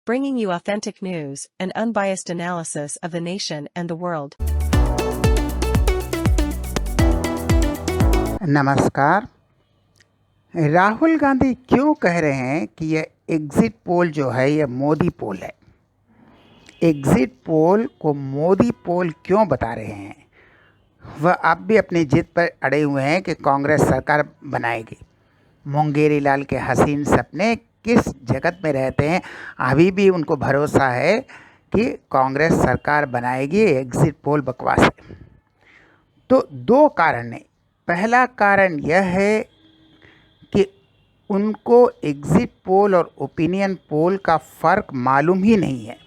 bringing you authentic news and unbiased analysis of the nation and the world. नमस्कार। राहुल गांधी क्यों कह रहे हैं कि यह एग्जिट पोल जो है यह मोदी पोल है? एग्जिट पोल को मोदी पोल क्यों बता रहे हैं? वह अब भी अपनी जिद पर अड़े हुए हैं कि कांग्रेस सरकार बनाएगी। मुंगेरी लाल के हसीन सपने किस जगत में रहते हैं? अभी भी उनको भरोसा है कि कांग्रेस सरकार बनाएगी। एग्जिट पोल बकवास है। तो दो कारण हैं। पहला कारण यह है कि उनको एग्जिट पोल और ओपिनियन पोल का फ़र्क मालूम ही नहीं है।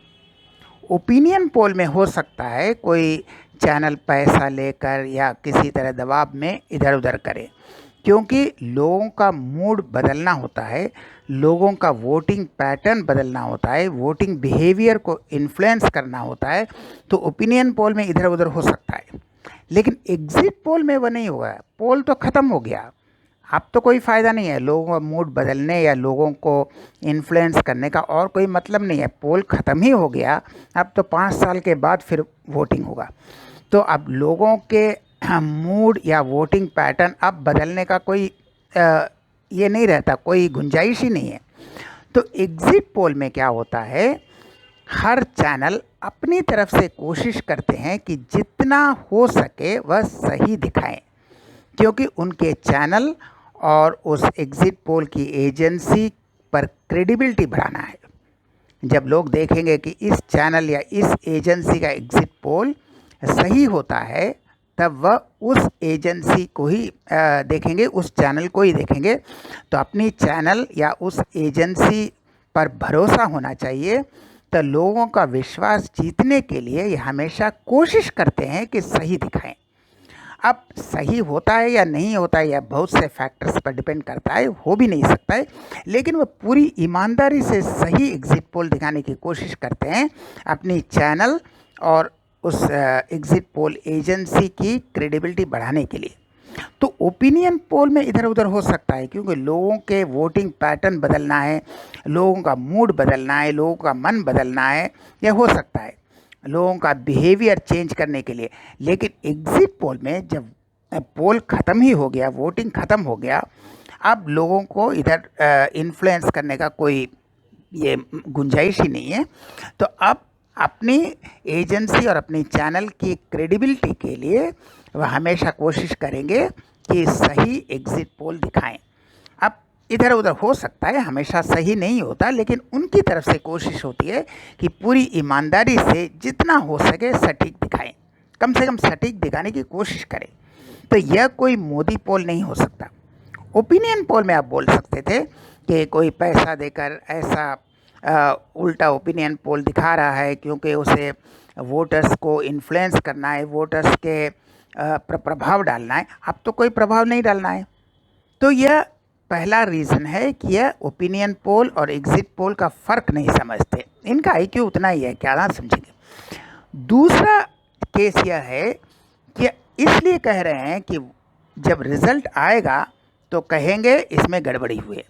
ओपिनियन पोल में हो सकता है कोई चैनल पैसा लेकर या किसी तरह दबाव में इधर उधर करे, क्योंकि लोगों का मूड बदलना होता है, लोगों का वोटिंग पैटर्न बदलना होता है, वोटिंग बिहेवियर को इन्फ्लुएंस करना होता है। तो ओपिनियन पोल में इधर उधर हो सकता है, लेकिन एग्जिट पोल में वो नहीं होगा। पोल तो ख़त्म हो गया, अब तो कोई फ़ायदा नहीं है। लोगों का मूड बदलने या लोगों को इन्फ्लुएंस करने का और कोई मतलब नहीं है। पोल ख़त्म ही हो गया। अब तो 5 साल के बाद फिर वोटिंग होगा। तो अब लोगों के मूड या वोटिंग पैटर्न अब बदलने का कोई ये नहीं रहता, कोई गुंजाइश ही नहीं है। तो एग्जिट पोल में क्या होता है, हर चैनल अपनी तरफ से कोशिश करते हैं कि जितना हो सके वह सही दिखाएं, क्योंकि उनके चैनल और उस एग्जिट पोल की एजेंसी पर क्रेडिबिलिटी बढ़ाना है। जब लोग देखेंगे कि इस चैनल या इस एजेंसी का एग्जिट पोल सही होता है, तब वह उस एजेंसी को ही देखेंगे, उस चैनल को ही देखेंगे। तो अपनी चैनल या उस एजेंसी पर भरोसा होना चाहिए। तो लोगों का विश्वास जीतने के लिए ये हमेशा कोशिश करते हैं कि सही दिखाएं। अब सही होता है या नहीं होता है, यह बहुत से फैक्टर्स पर डिपेंड करता है, हो भी नहीं सकता है, लेकिन वो पूरी ईमानदारी से सही एग्जिट पोल दिखाने की कोशिश करते हैं अपनी चैनल और उस एग्जिट पोल एजेंसी की क्रेडिबिलिटी बढ़ाने के लिए। तो ओपिनियन पोल में इधर उधर हो सकता है, क्योंकि लोगों के वोटिंग पैटर्न बदलना है, लोगों का मूड बदलना है, लोगों का मन बदलना है, यह हो सकता है लोगों का बिहेवियर चेंज करने के लिए। लेकिन एग्जिट पोल में जब पोल ख़त्म ही हो गया, वोटिंग ख़त्म हो गया, अब लोगों को इधर इन्फ्लुएंस करने का कोई ये गुंजाइश ही नहीं है। तो अब अपनी एजेंसी और अपनी चैनल की क्रेडिबिलिटी के लिए वह हमेशा कोशिश करेंगे कि सही एग्जिट पोल दिखाएं। अब इधर उधर हो सकता है, हमेशा सही नहीं होता, लेकिन उनकी तरफ से कोशिश होती है कि पूरी ईमानदारी से जितना हो सके सटीक दिखाएं, कम से कम सटीक दिखाने की कोशिश करें। तो यह कोई मोदी पोल नहीं हो सकता। ओपिनियन पोल में आप बोल सकते थे कि कोई पैसा देकर ऐसा उल्टा ओपिनियन पोल दिखा रहा है, क्योंकि उसे वोटर्स को इन्फ्लुएंस करना है, वोटर्स के प्रभाव डालना है। अब तो कोई प्रभाव नहीं डालना है। तो यह पहला रीज़न है कि यह ओपिनियन पोल और एग्जिट पोल का फ़र्क नहीं समझते। इनका IQ उतना ही है, क्या ना समझेंगे। दूसरा केस यह है कि इसलिए कह रहे हैं कि जब रिज़ल्ट आएगा तो कहेंगे इसमें गड़बड़ी हुई है,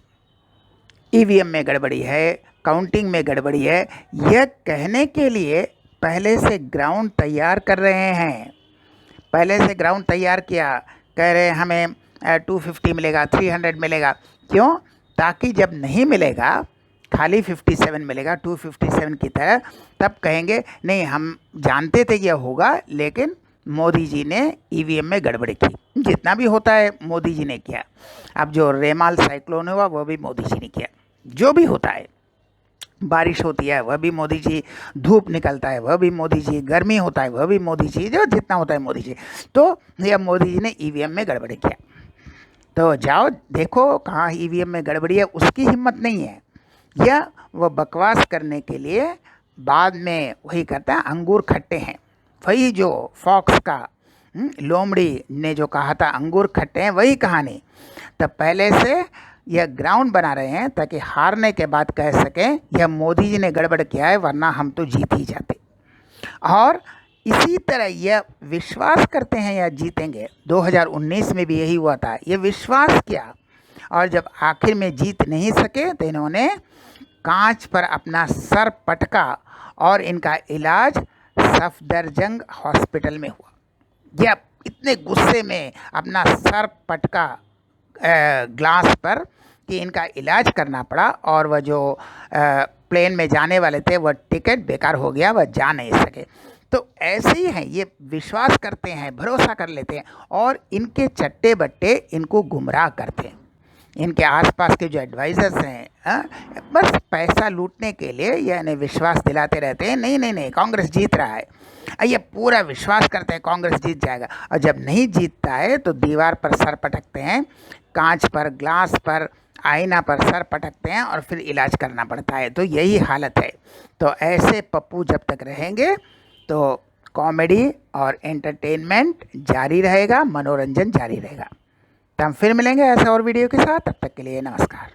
EVM में गड़बड़ी है, काउंटिंग में गड़बड़ी है। यह कहने के लिए पहले से ग्राउंड तैयार कर रहे हैं। पहले से ग्राउंड तैयार किया, कह रहे हैं हमें 250 मिलेगा, 300 मिलेगा। क्यों? ताकि जब नहीं मिलेगा, खाली 57 मिलेगा 257 की तरह, तब कहेंगे नहीं हम जानते थे यह होगा, लेकिन मोदी जी ने EVM में गड़बड़ी की। जितना भी होता है मोदी जी ने किया। अब जो रेमाल साइक्लोन हुआ वह भी मोदी जी ने किया। जो भी होता है, बारिश होती है वह भी मोदी जी, धूप निकलता है वह भी मोदी जी, गर्मी होता है वह भी मोदी जी, जो जितना होता है मोदी जी। तो यह मोदी जी ने EVM में गड़बड़ी किया। तो जाओ देखो कहाँ EVM में गड़बड़ी है, उसकी हिम्मत नहीं है। यह वह बकवास करने के लिए बाद में वही करता है, अंगूर खट्टे हैं। वही जो फॉक्स का लोमड़ी ने जो कहा था अंगूर खट्टे हैं, वही कहानी। तब पहले से यह ग्राउंड बना रहे हैं ताकि हारने के बाद कह सकें यह मोदी जी ने गड़बड़ किया है, वरना हम तो जीत ही जाते। और इसी तरह यह विश्वास करते हैं या जीतेंगे। 2019 में भी यही हुआ था, ये विश्वास किया, और जब आखिर में जीत नहीं सके तो इन्होंने कांच पर अपना सर पटका और इनका इलाज सफदरजंग हॉस्पिटल में हुआ। यह इतने गुस्से में अपना सर पटका ग्लास पर कि इनका इलाज करना पड़ा, और वह जो प्लेन में जाने वाले थे वह टिकट बेकार हो गया, वह जा नहीं सके। तो ऐसे ही हैं, ये विश्वास करते हैं, भरोसा कर लेते हैं, और इनके चट्टे बट्टे इनको गुमराह करते हैं। इनके आसपास के जो एडवाइज़र्स हैं बस पैसा लूटने के लिए या इन्हें विश्वास दिलाते रहते हैं, नहीं नहीं नहीं कांग्रेस जीत रहा है। ये पूरा विश्वास करते हैं कांग्रेस जीत जाएगा, और जब नहीं जीतता है तो दीवार पर सर पटकते हैं, कांच पर, ग्लास पर, आईना पर सर पटकते हैं, और फिर इलाज करना पड़ता है। तो यही हालत है। तो ऐसे पप्पू जब तक रहेंगे तो कॉमेडी और एंटरटेनमेंट जारी रहेगा, मनोरंजन जारी रहेगा। तो हम फिर मिलेंगे ऐसे और वीडियो के साथ। तब तक के लिए नमस्कार।